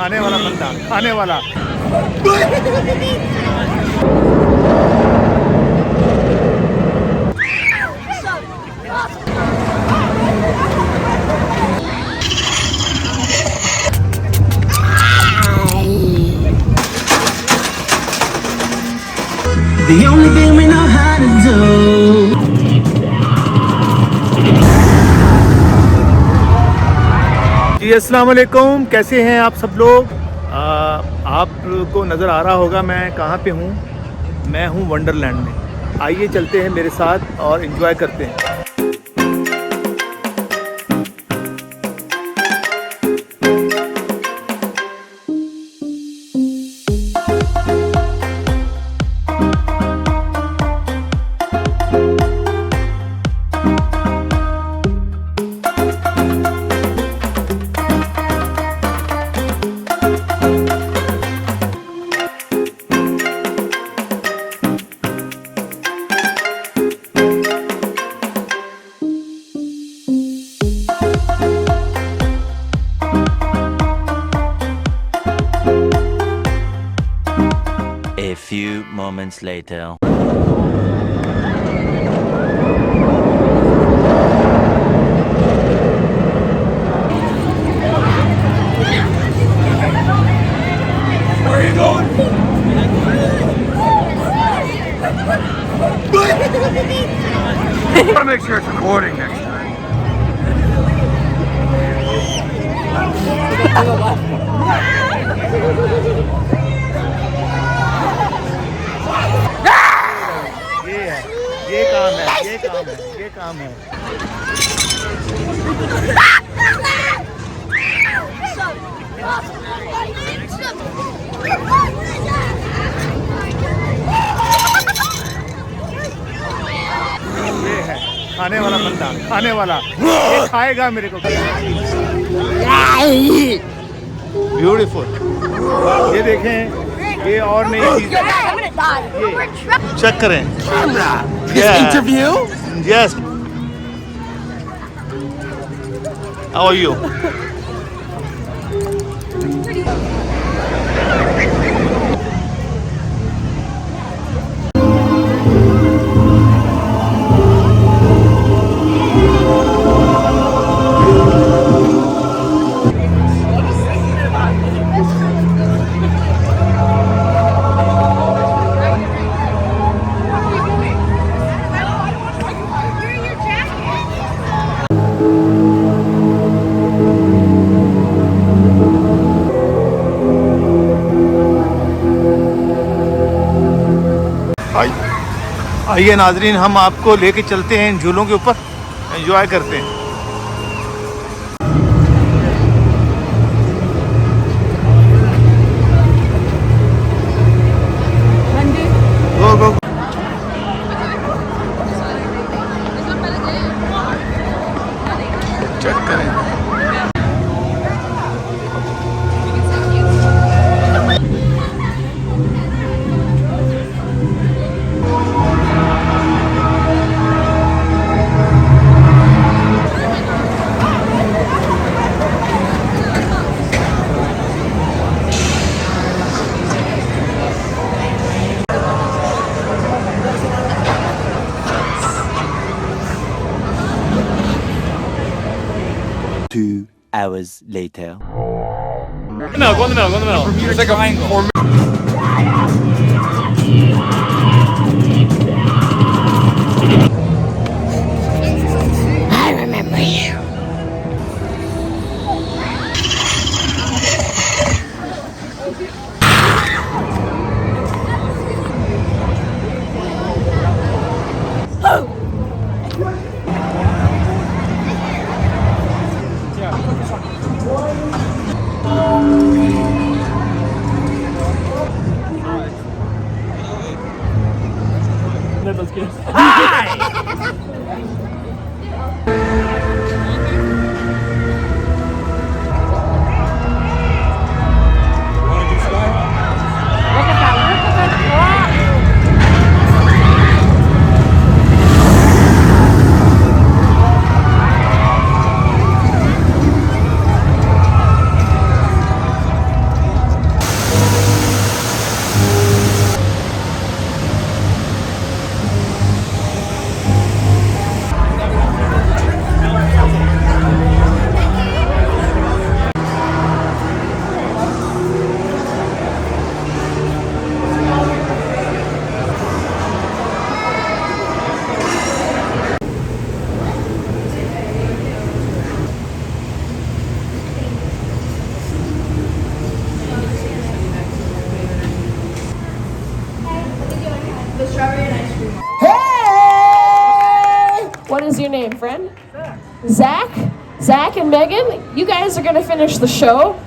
کھانے والا بندہ کھانے والا. The only thing we know how to do. جی السلام علیکم، کیسے ہیں آپ سب لوگ؟ آپ کو نظر آ رہا ہوگا میں کہاں پہ ہوں. میں ہوں ونڈرلینڈ میں. آئیے چلتے ہیں میرے ساتھ اور انجوائے کرتے ہیں. A few moments later. Where are you going? I want to make sure it's recording next time. یہ کام ہے. یہ ہے کھانے والا بندہ کھانے والا. یہ کھائے گا میرے کو. بیوٹیفل. یہ دیکھیں، یہ اور نئی چیز ہے. چیک کریں. Interview? Yes. How are you? آئیے ناظرین، ہم آپ کو لے کے چلتے ہیں ان جھولوں کے اوپر، انجوائے کرتے ہیں. گو گو چیک کریں. Two hours later. Go in the middle. It's like a triangle. I remember you. Let's get. Zach and Megan, you guys are gonna finish the show.